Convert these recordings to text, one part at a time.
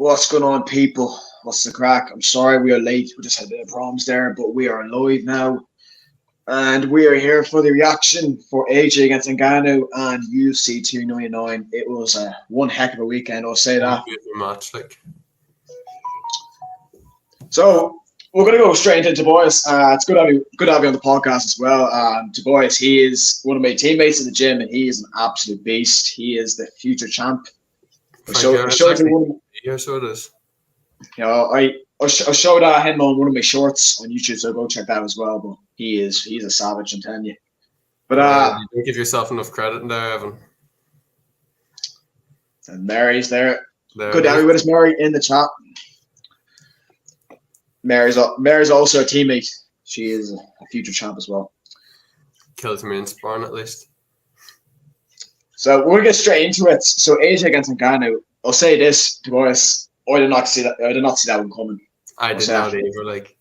What's going on, people? What's the crack? I'm sorry we are late. We just had a bit of problems there, but we are live now. And we are here for the reaction for AJ against Ngannou and UFC 299. It was one heck of a weekend, I'll say that. Match, like. So we're going to go straight into Tobias. It's good to have you on the podcast as well. Tobias, he is one of my teammates in the gym, and he is an absolute beast. He is the future champ. Yeah, so it is. You know, I showed him on one of my shorts on YouTube, so go check that as well. But he's a savage, I'm telling you. But you don't give yourself enough credit in there, Evan. And Mary's there. Good to have you with us, Mary, in the chat. Mary's also a teammate. She is a future champ as well. Kills me in sparring at least. So we'll get straight into it. So AJ against Ngannou. I'll say this, Tobias. I did not see that one coming. I did not either. Like,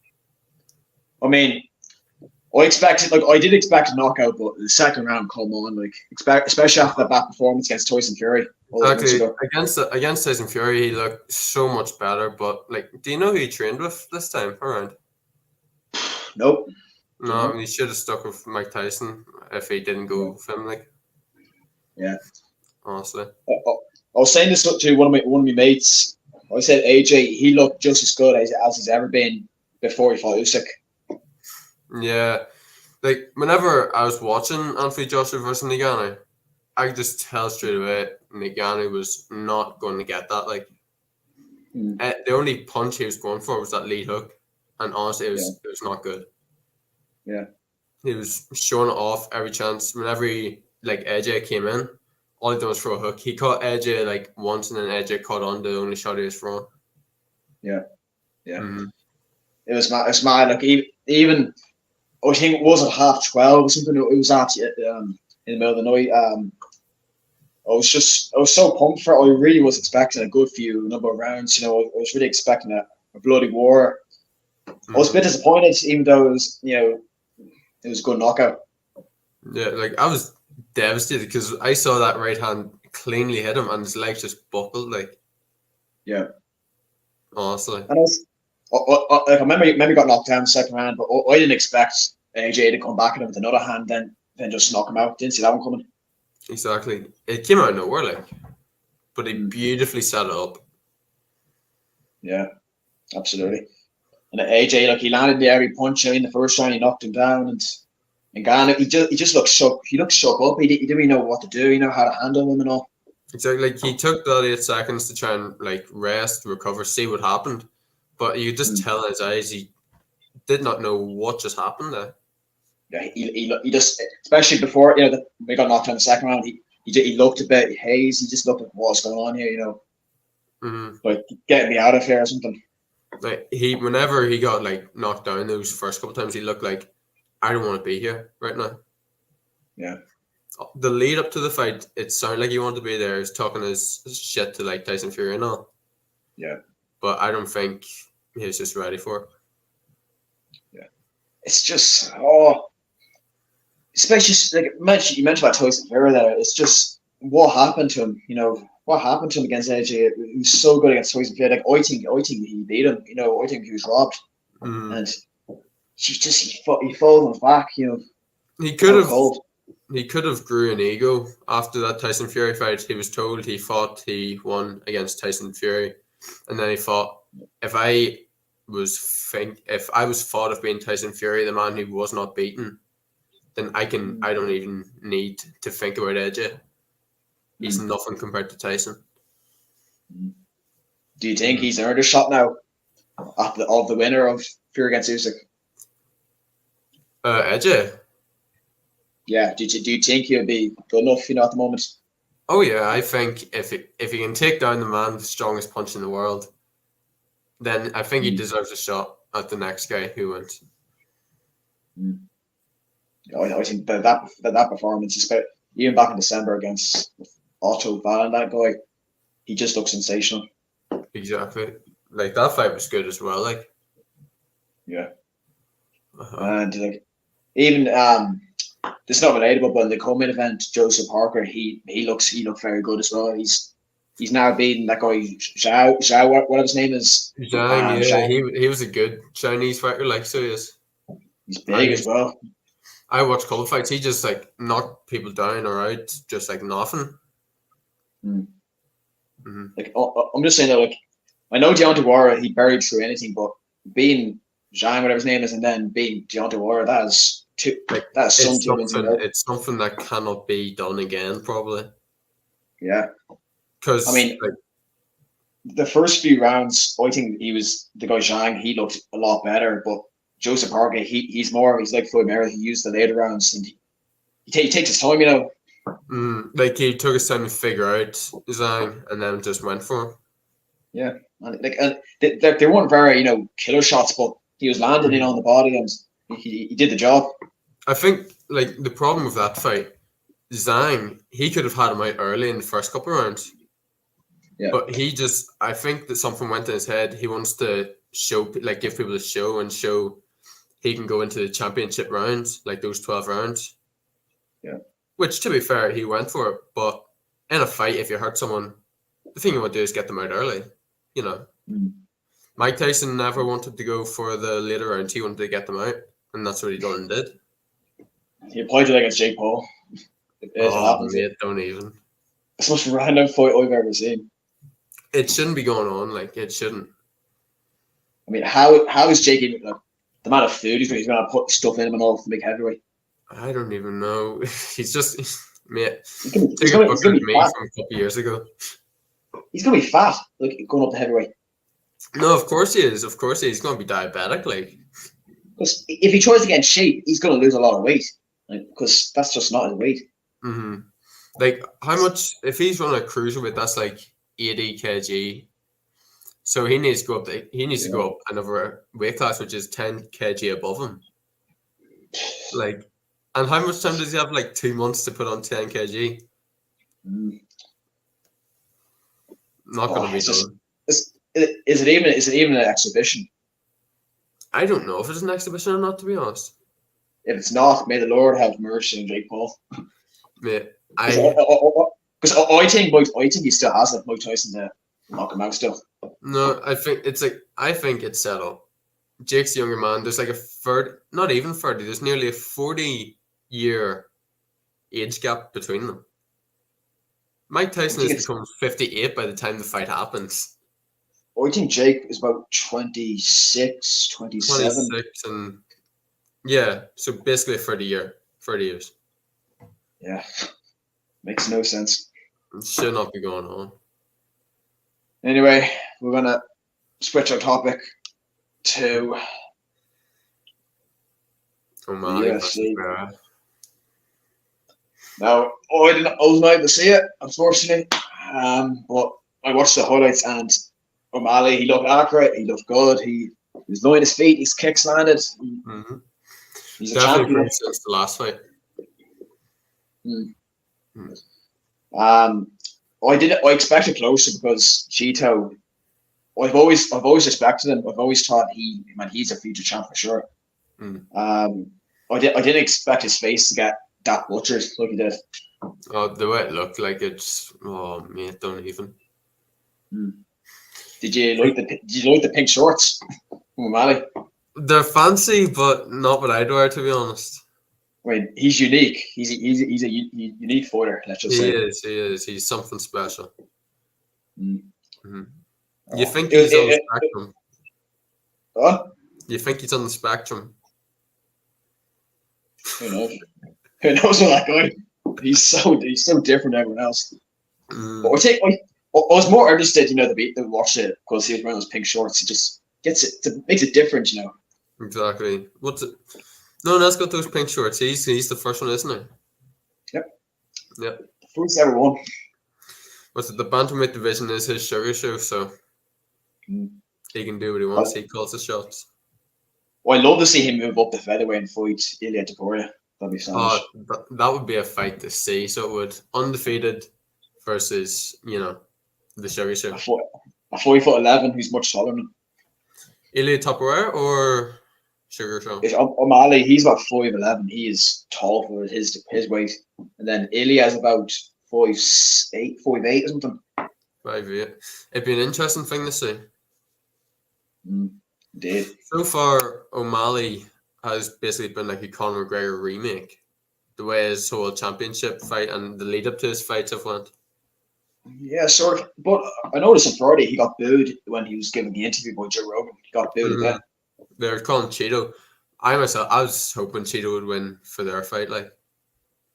I mean, I did expect a knockout, but the second round, come on, like, especially after that bad performance against Tyson Fury. Exactly. Against Tyson Fury, he looked so much better. But like, do you know who he trained with this time around? Nope. No, he should have stuck with Mike Tyson if he didn't go with him. Like, yeah, honestly. I was saying this to one of my mates. I said AJ, he looked just as good as he's ever been before he fought Usyk. Yeah, like whenever I was watching Anthony Joshua versus Ngannou, I could just tell straight away Ngannou was not going to get that. Like, the only punch he was going for was that lead hook, and honestly, it was not good. Yeah, he was showing it off every chance. Whenever AJ came in, all he did was throw a hook. He caught AJ like once, and then AJ caught on the only shot he was throwing. Yeah. Mm-hmm. It was mad. Like, even I think it was at 12:30 or something. It was at in the middle of the night. I was so pumped for it. I really was expecting a good number of rounds. You know, I was really expecting a bloody war. I was a bit disappointed, even though it was a good knockout. Yeah, like I was devastated because I saw that right hand cleanly hit him and his legs just buckled. Like, yeah, honestly. And I remember he got knocked down in the second round, but I didn't expect AJ to come back at him with another hand, then just knock him out. Didn't see that one coming. Exactly, it came out of nowhere, like, but he beautifully set it up. Yeah, absolutely. And AJ, like, he landed the every punch in the first round. He knocked him down, and Ngannou, he just looked shook. He looked shook up. He didn't really know what to do. How to handle him and all. Exactly. Like, he took that 8 seconds to try and like rest, recover, see what happened, but you could just tell in his eyes he did not know what just happened there. Yeah, he just, especially before we got knocked down in the second round, he looked a bit hazy. He just looked like, what's going on here, like, get me out of here or something. Like, whenever he got like knocked down those first couple of times, he looked like, I don't want to be here right now. Yeah. The lead up to the fight, it sounded like he wanted to be there. He was talking his shit to like Tyson Fury and all. Yeah. But I don't think he was just ready for it. Yeah. It's just, especially like you mentioned about Tyson Fury there. It's just what happened to him. What happened to him against AJ? He was so good against Tyson Fury. Like, I think he beat him. I think he was robbed, and he falls on his back. He could have grew an ego after that Tyson Fury fight. He was told he won against Tyson Fury, and then he thought, if I was thought of being Tyson Fury, the man who was not beaten, then I don't even need to think about AJ. He's nothing compared to Tyson. Do you think he's earned a shot now of the winner of Fury against Usyk? AJ? Yeah. Do you think he'll be good enough, at the moment? Oh yeah, I think if he can take down the man with the strongest punch in the world, then I think he deserves a shot at the next guy who wins. I think that performance, even back in December against Otto Van, that guy, he just looks sensational. Exactly. Like, that fight was good as well. Like, yeah. And like, even this is not relatable, but in the co-main event, Joseph Parker, he looked very good as well. He's He's now beating that guy Zhao, whatever his name is. Zhang, yeah, Zhang. he was a good Chinese fighter, like, so he is. He's big as well. I watch couple fights. He just like knocked people down or out, just like nothing. Like I'm just saying that, like, I know Deontay Wilder, he buried through anything, but being Zhang, whatever his name is, and then being Deontay Wilder, that's something. It's something that cannot be done again, probably. Yeah, because I mean, like, the first few rounds, I think the guy Zhang. He looked a lot better, but Joseph Parker, he's like Floyd Mayweather. He used the later rounds, and he takes his time, you know. Like he took his time to figure out Zhang, and then just went for him. Yeah, and they weren't very, killer shots, but he was landing in on the body, and he did the job. I think like the problem with that fight, Zhang, he could have had him out early in the first couple of rounds. Yeah. But I think that something went in his head. He wants to give people a show and show he can go into the championship rounds, like those 12 rounds. Yeah. Which, to be fair, he went for it. But in a fight, if you hurt someone, the thing you want to do is get them out early, you know. Mike Tyson never wanted to go for the later rounds. He wanted to get them out, and that's what he done and did. He applied it against Jake Paul. Mate, don't even. It's the most random fight I've ever seen. It shouldn't be going on. Like, it shouldn't. I mean, how is Jake even, like, the amount of food he's going to put stuff in him and all to make heavyweight? I don't even know. He's just, mate. He's going to be fat. From a couple of years ago. He's going to be fat, like, going up to heavyweight. No, of course he is. Of course he is. He's going to be diabetic, like. Because if he tries to get in shape, he's going to lose a lot of weight. Like, because that's just not his weight. Like, how much, if he's running a cruiserweight, that's like 80 kg. So he needs to go up. He needs to go up another weight class, which is 10 kg above him. Like, and how much time does he have? Like 2 months to put on 10 kg. Not going to be done. Is it even an exhibition? I don't know if it's an exhibition or not, to be honest. If it's not, may the Lord have mercy on Jake Paul. Mate, because I think he still has it, Mike Tyson, to knock him out still. No, I think it's set up. Jake's a younger man. There's like not even 30. There's nearly a 40-year age gap between them. Mike Tyson is becoming 58 by the time the fight happens. I think Jake is about 26, 27. 26 and yeah, so basically 30 years. Yeah, makes no sense. It should not be going on. Anyway, we're gonna switch our topic to UFC. Now, I was not able to see it, unfortunately, but I watched the highlights, and O'Malley, he looked accurate, he looked good, he was low on his feet, his kicks landed. He's a champion since the last fight. I expected closer because Cheeto, I've always respected him. I've always thought he's a future champ for sure. I didn't expect his face to get that butchered like he did. Oh, the way it looked, like it's mate, don't even. Did you like the pink shorts from O'Malley? They're fancy, but not what I'd wear, to be honest. I mean, he's unique. He's a unique fighter. Let's just say. He is. He's something special. You think he's on the spectrum? What? You think he's on the spectrum? Who knows? Who knows what that guy? He's so different than everyone else. But I was more interested, to watch it because he was wearing those pink shorts. It just makes it different, Exactly. What's it? No one else got those pink shorts. He's the first one, isn't he? Yep. First ever one. What's it? The bantamweight division is his sugar show, so he can do what he wants. He calls the shots. Well, I'd love to see him move up the featherweight and fight Ilya Topuria. That'd be savage. That would be a fight to see. So it would undefeated versus the sugar show. A 5'11" who's much taller than him. Ilya Topuria or Sugar Show? O'Malley, he's about 5'11". He is tall for his weight. And then Ilya is about 5'8" or something. 5'8". It'd be an interesting thing to see. Indeed. So far, O'Malley has basically been like a Conor McGregor remake. The way his whole championship fight and the lead up to his fights have went. Yeah, sort of. But I noticed on Friday he got booed when he was giving the interview by Joe Rogan. He got booed again. They're calling Cheeto. I was hoping Cheeto would win for their fight. Like,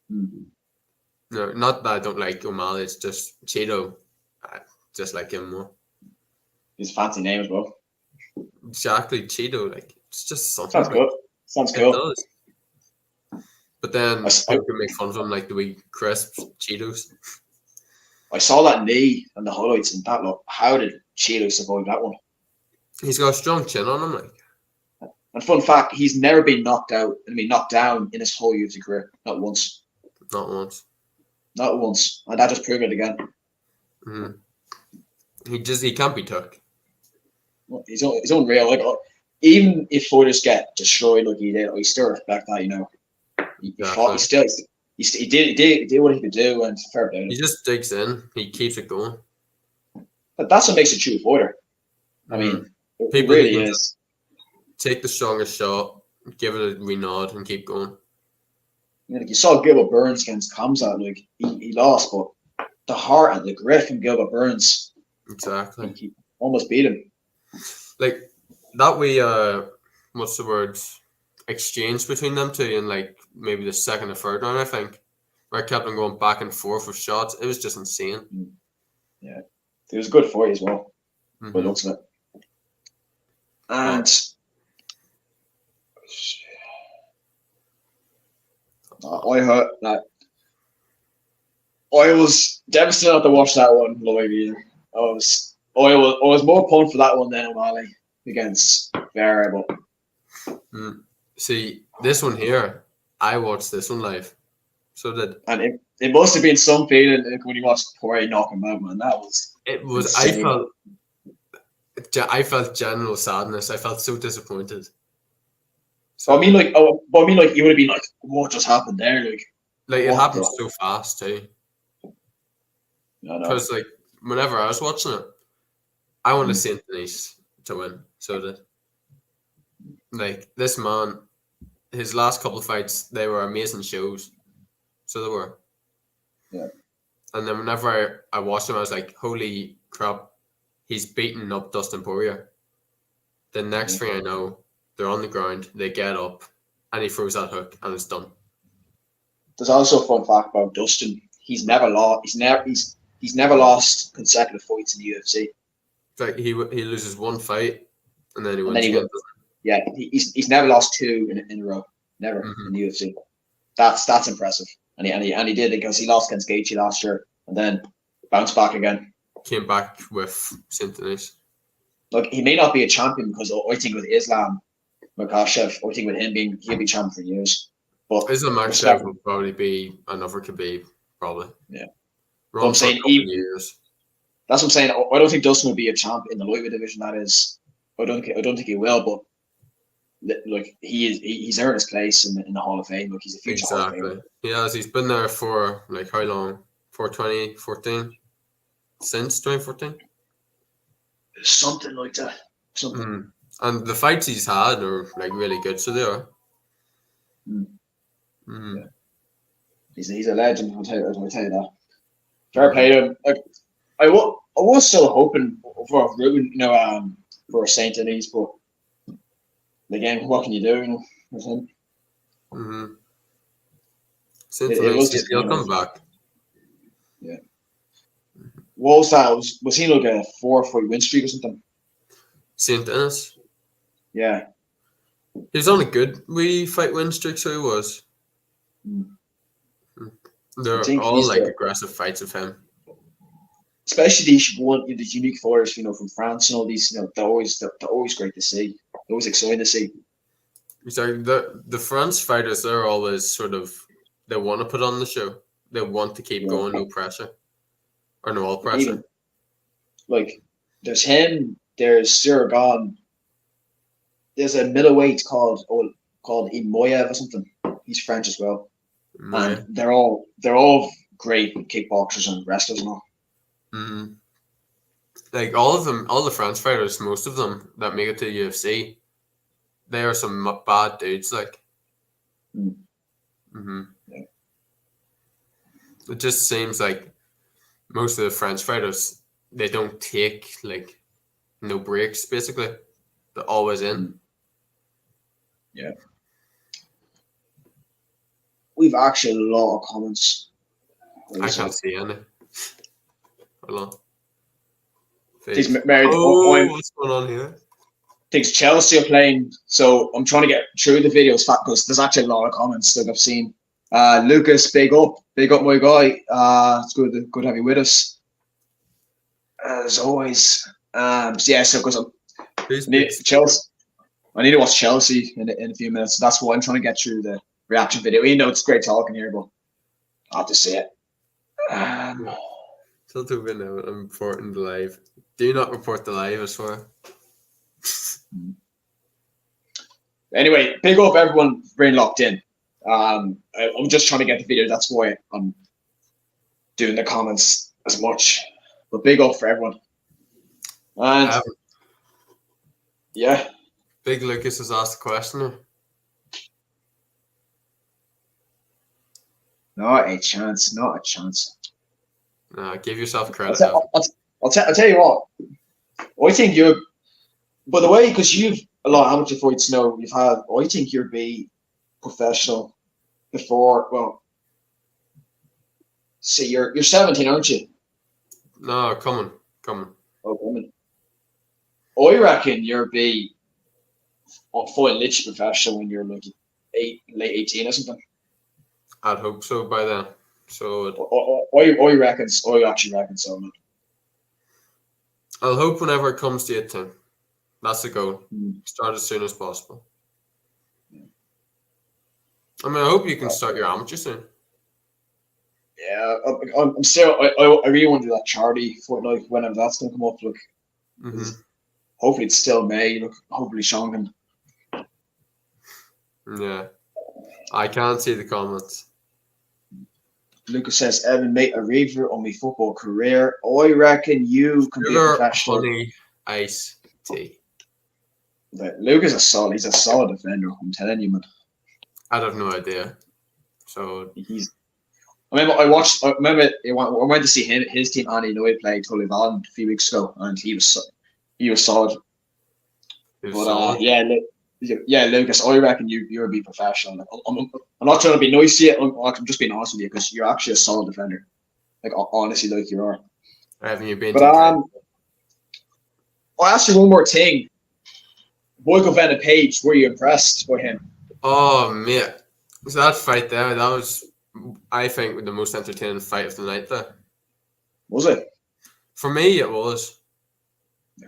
no, not that I don't like O'Malley. It's just Cheeto. I just like him more. He's a fancy name as well. Exactly, Cheeto. Like, it's just something. Sounds good. Sounds cool. It does. But then people can make fun of him like the wee crisps, Cheetos. I saw that knee and the highlights, and that look. How did Cheeto survive that one? He's got a strong chin on him, like. And fun fact, he's never been knocked down in his whole UFC career. Not once. Not once. Not once. And that just proved it again. He can't be took. He's unreal. Like, even if fighters get destroyed like he did, I still respect that. You know, he fought. He did what he could do, and fair play. He just digs in. He keeps it going. But that's what makes a true fighter. I mean, people it really is. Take the strongest shot, give it a wee nod, and keep going. You know, like you saw Gilbert Burns against Kamzat, like he lost, but the heart and the grit from Gilbert Burns, exactly, he almost beat him. Like that we what's the word? Exchange between them two in like maybe the second or third round, I think, where I kept on going back and forth with shots. It was just insane. Yeah, it was a good fight as well. By the looks of it. And I heard that I was devastated not to watch that one live either. I was more pumped for that one than O'Malley against Vera, but see this one here, I watched this one live. So did. And it must have been some feeling like when you watched Poirier knock him out, man. That was insane. I felt general sadness. I felt so disappointed. So I mean, like you would have been like, what just happened there? Like it happened so fast too. Because like whenever I was watching it, I wanted Saint Denis to win. So did. Like this man, his last couple of fights, they were amazing shows. So they were. Yeah. And then whenever I watched him, I was like, holy crap, he's beating up Dustin Poirier. The next thing I know, they're on the ground, they get up, and he throws that hook, and it's done. There's also a fun fact about Dustin. He's never lost. He's never lost consecutive fights in the UFC. Like he loses one fight, and then he wins again. Yeah, he's never lost two in a row. Never in the UFC. That's impressive. And he did it because he lost against Gaethje last year, and then bounced back again. Came back with Saint Denis. Look, he may not be a champion because I think with Islam Makhachev, I think with him he'll be champion for years. But Islam Makhachev will probably be another Khabib, probably. Yeah. I'm saying years. That's what I'm saying. I don't think Dustin will be a champ in the lightweight division. That is, I don't think he will. But like he's earned his place in the Hall of Fame. Look, he's a future Hall of Famer. Yeah, he's been there for like how long? For 2014. Since 2014? Something like that. Something. And the fights he's had are like really good, so they are. Yeah. He's a legend. I'll tell you that. Fair play to him. Like I was still hoping for rooting, for Saint Denis, but again, what can you do? You know, with him. Saint Denis, he'll come back. Yeah. What was that? Was he like a 4-fight win streak or something? Saint Denis? Yeah. He was on a good fight win streak, so he was. They're all like aggressive fights of him. Especially these unique fighters, from France and all these, they're always great to see. Always exciting to see. Exactly. The France fighters, they're always sort of, they want to put on the show. They want to keep going, no pressure. Or no all pressure. Like, there's him, there's Suragan. There's a middleweight called Imoyev or something. He's French as well. And they're all great kickboxers and wrestlers and all. Like all of them, all the French fighters, most of them that make it to UFC, they are some bad dudes. Like, Mm. hmm Yeah. it just seems like most of the French fighters, they don't take like no breaks. Basically, they're always in. Mm. Yeah. We've actually a lot of comments. Where I is can't it? see any. Hold on. He's Face. married. Oh, what's going on here? Thinks Chelsea are playing, so I'm trying to get through the videos because there's actually a lot of comments that I've seen. Lucas, big up my guy. It's good to have you with us as always. So yeah, so because Who's big? Chelsea, I need to watch Chelsea in a few minutes. So that's why I'm trying to get through the reaction video. Even though it's great talking here, but I have to see it. Still to win now. I'm reporting the live. Do not report the live, I swear. Anyway, big up everyone being locked in. I'm just trying to get the video. That's why I'm doing the comments as much. But big up for everyone. And yeah. Big Lucas has asked a question. Not a chance. Not a chance. No, give yourself credit. I'll tell you what. I think you, by the way, because you've a lot of amateur fights now, you've had. I think you'll be professional before. Well, see, you're 17, aren't you? No, coming. Oh, woman. I reckon you'll be fighting literally professional when you're like late 18 or something. I'd hope so by then. So I actually reckon so, man. I'll hope whenever it comes to 18. That's the goal. Mm. Start as soon as possible. I mean, I hope you can start your amateur soon. Yeah, I'm still. I really want to do that charity fortnight whenever that's going to come up. Look, hopefully it's still May. Look, hopefully Sean can. Yeah, I can't see the comments. Lucas says, Evan, mate, a review on my football career. I reckon you can be a professional. Honey, ice, tea. Lucas is solid. He's a solid defender. I'm telling you, man. I'd have no idea. So I remember I went to see his team, Andy Noy, play Tully Vallen a few weeks ago, and he was solid. Yeah, Lucas, I reckon you'll be professional. Like, I'm not trying to be nice to you. I'm just being honest with you because you're actually a solid defender. Like honestly, like you are. Haven't you been? But I'll ask you one more thing. Boyko Van Page, were you impressed by him? Oh mate, so that fight there, that was, I think, the most entertaining fight of the night there. Was it? For me, it was. I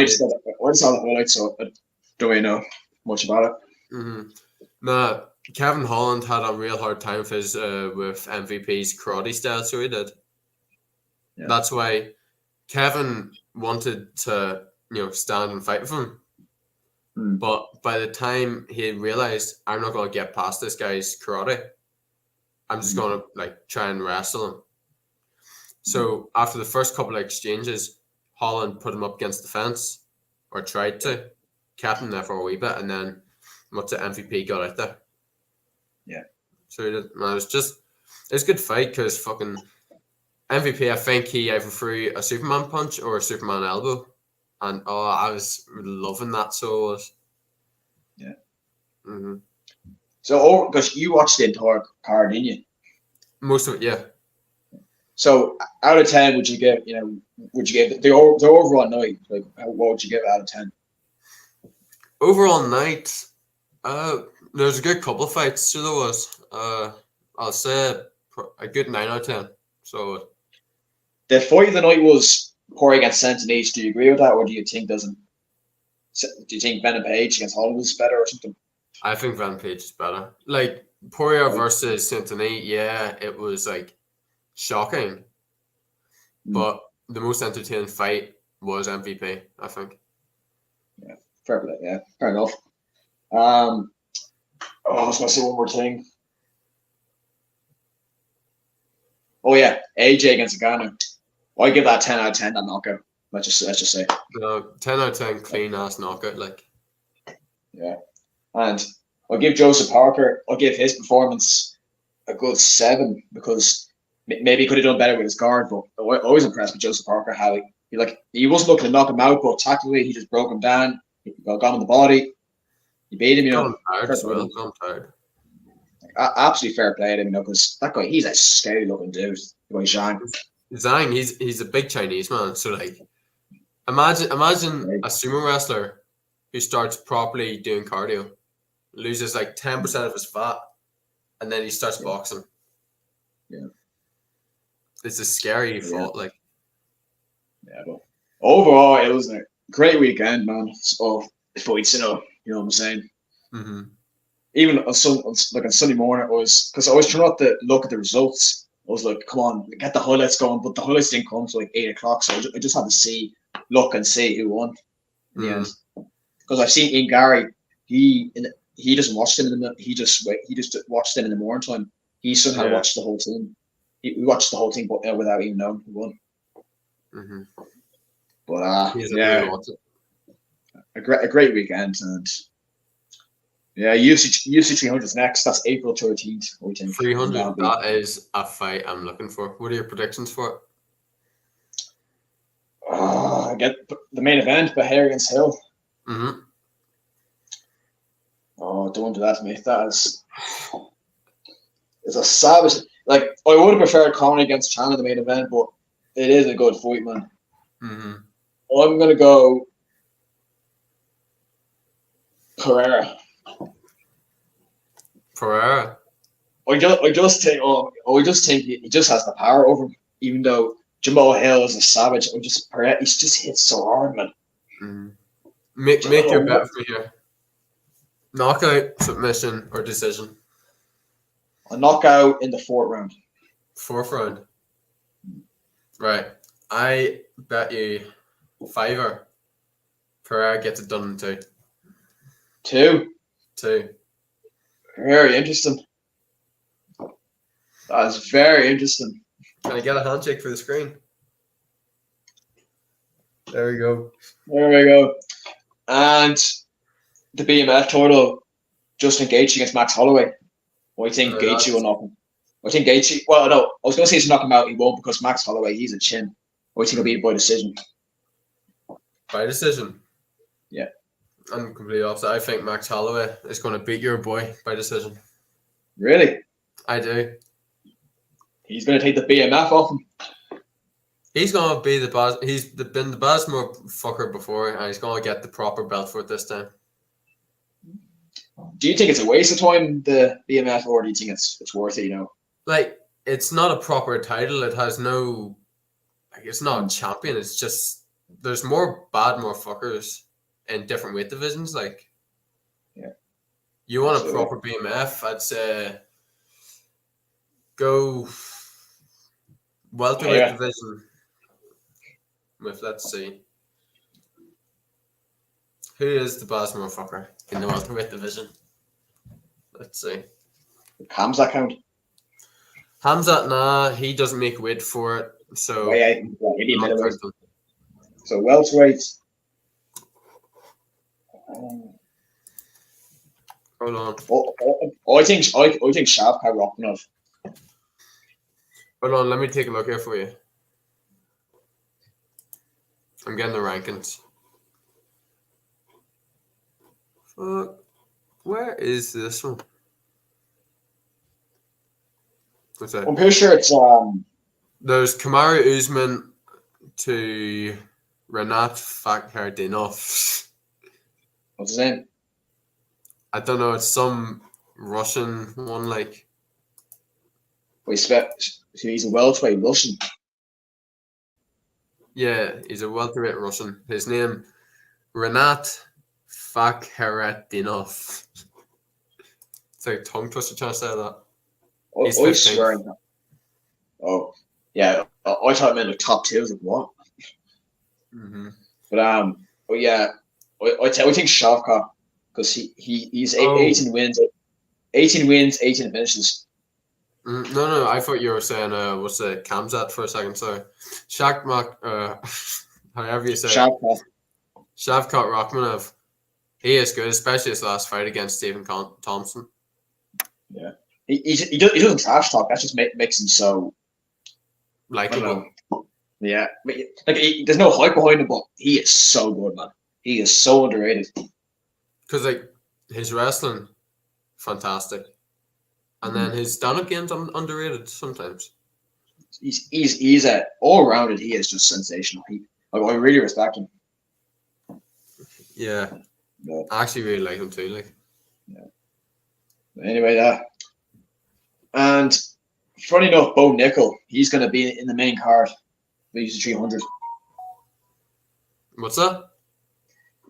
saw the highlights, so I don't really know much about it. Mm-hmm. Nah, Kevin Holland had a real hard time with his with MVP's karate style, so he did. Yeah. That's why Kevin wanted to, stand and fight with him. But by the time he realized, I'm not going to get past this guy's karate, I'm just going to try and wrestle him. So after the first couple of exchanges, Holland put him up against the fence, or tried to, kept him there for a wee bit, and then once the MVP got out there. Yeah. So he did, man, it was a good fight because fucking MVP, I think he either threw a Superman punch or a Superman elbow. And I was loving that. So it was. Yeah. Mm-hmm. So, because you watched the entire card, didn't you? Most of it, yeah. So, out of 10, would you give? Would you give the overall night? Like, what would you give out of 10? Overall night, there's a good couple of fights. So there was. I'll say a good 9 out of 10. So. The fight of the night was Poirier against Centinese. Do you agree with that, or do you think Venom Page against Holland was better or something? I think Venom Page is better. Like Poirier versus Centinese, yeah, it was shocking. But the most entertaining fight was MVP, I think. Yeah, fair play. Yeah, fair enough. I was gonna say one more thing. Oh yeah, AJ against Ngannou. I give that 10 out of 10. That knockout. Let's just say. No, 10 out of 10 clean ass knockout. Like, Yeah, and I'll give Joseph Parker. I'll give his performance a good 7 because maybe he could have done better with his guard. But I always impressed with Joseph Parker how he wasn't looking to knock him out, but tactically he just broke him down. He got him in the body. He beat him. gone tired as well. Gone tired. Absolutely fair play to him, because that guy, he's a scary looking dude. The guy Zhang. Zhang, he's a big Chinese man. So like, imagine a sumo wrestler who starts properly doing cardio, loses like 10% of his fat, and then he starts boxing. Yeah, it's a scary thought. Like, yeah, but overall, it was a great weekend, man. So fights, you know what I'm saying. Mm-hmm. Even on Sunday morning, I was trying not to look at the results. I was like, come on, get the highlights going, but the highlights didn't come till like 8 o'clock, so I just had to look and see who won in the end. Because I've seen Ian Gary, he doesn't watch them in the he just watched them in the morning time. He somehow watched the whole thing. We watched the whole thing, but without even knowing who won. Mm-hmm. But a great weekend, and yeah, UFC 300 is next. That's April 13th. 300. That is a fight I'm looking for. What are your predictions for it? I get the main event, Bahir against Hill. Mm-hmm. Oh, don't do that to me. That is a savage. Like, I would have preferred Conor against Chan in the main event, but it is a good fight, man. Mm-hmm. I'm gonna go Pereira. I just think he just has the power over him. Even though Jamal Hill is a savage, Pereira, he's just hits so hard, man. Mm-hmm. Make your bet for me here. Knockout, submission, or decision? A knockout in the 4th round. 4th round. Right. I bet you $5 Pereira gets it done in 2. 2. Very interesting. That is very interesting. Can I get a handshake for the screen? There we go. And the BMF title, Justin Gaethje against Max Holloway. I think Gaethje will knock him. I think Gaethje. Well, no, I was going to say he's knock him out. He won't, because Max Holloway, he's a chin. I think he'll beat him by decision. By decision? Yeah. I'm completely opposite. I think Max Holloway is going to beat your boy by decision. Really? I do. He's going to take the BMF off him. He's going to be the boss. He's been the best motherfucker before, and he's going to get the proper belt for it this time. Do you think it's a waste of time, the BMF, or do you think it's worth it, Like, it's not a proper title. It has no... Like, it's not a champion. It's just... There's more bad motherfuckers in different weight divisions. Like... Yeah. You want a proper BMF, I'd say... Go... Welterweight division with, let's see... Who is the best motherfucker in the welterweight division? Let's see. Hamzat count? Hamzat, nah, he doesn't make weight for it. So, so welterweight. Hold on. I think Shavkat Rakhmonov. Hold on, let me take a look here for you. I'm getting the rankings. Fuck. Where is this one? What's that? I'm pretty sure it's There's Kamaru Usman to Renat Fakhardinov. What's his name? I don't know. It's some Russian one, like. He's a welterweight Russian. Yeah, he's a welterweight Russian. His name, Renat Fakhardinov. It's like a tongue twister trying to say that. He's 15th. Oh, yeah. I thought it meant like top 2. I was like, what? Mm-hmm. But yeah, I think Shavkat, because he's 18 wins, 18 finishes. No, I thought you were saying what's it, Kamzat for a second. Sorry, Shakmak. however you say it. Shavkat. Shavkat Rakhmonov. He is good, especially his last fight against Stephen Thompson. Yeah, he doesn't trash talk. That just makes him so Likeable. Yeah, there's no hype behind him, but he is so good, man. He is so underrated. Because like his wrestling, fantastic, and then his stand-up game's underrated sometimes. He's all rounded. He is just sensational. I really respect him. Yeah, I actually really like him too. Like, Anyway, and funny enough, Bo Nickel, he's going to be in the main card. The UFC 300. What's that?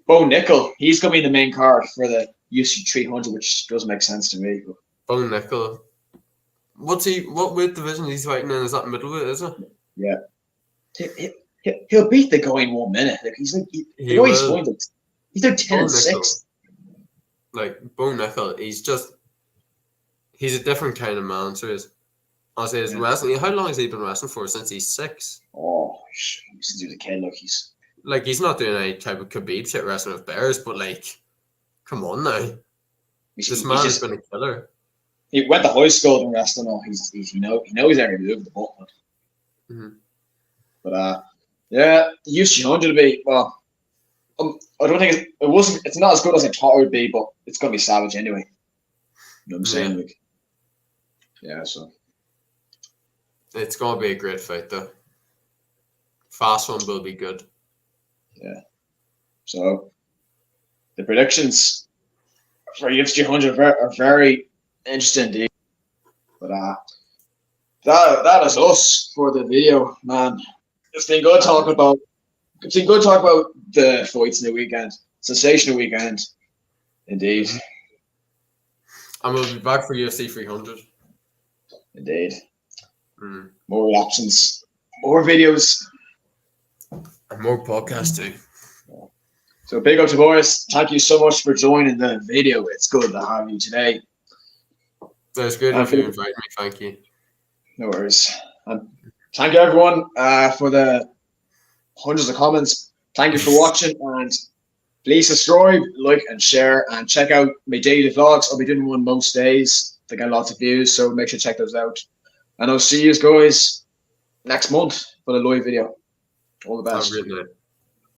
Bo Nickel, he's going to be in the main card for the UFC 300, which doesn't make sense to me. Bo Nickel. What weight division he's fighting in? Is that middleweight, is it? Yeah. He'll beat the guy in 1 minute. Like he's like he's like 10-6. Like Bo Nickel, he's a different kind of man. So I'll say his wrestling. How long has he been wrestling for? Since he's 6. Oh, since he was a kid, look, he's not doing any type of Khabib shit wrestling with bears, but like, come on now, this man has been a killer. He went to high school and wrestling. He knows every move of the ball. Mm-hmm. But yeah, the UFC 100 to be well. I don't think it's not as good as I thought it would be, but it's gonna be savage anyway. You know what I'm saying? Like, yeah, so it's gonna be a great fight though. Fast one will be good. Yeah. So the predictions for UFC 100 are very interesting indeed. But that is us for the video, man. It's been good talking about the fights in the weekend. Sensational weekend, indeed. And we'll be back for UFC 300. Indeed. Mm. More reactions, more videos, and more podcasts too. So big up to Tobias. Thank you so much for joining the video. It's good to have you today. It's good if you invite me. Thank you. No worries. And thank you everyone for the hundreds of comments. Thank you for watching, and please subscribe, like, and share, and check out my daily vlogs. I'll be doing one most days. They get lots of views, so make sure to check those out. And I'll see you guys next month for the live video. All the best. Have a great night.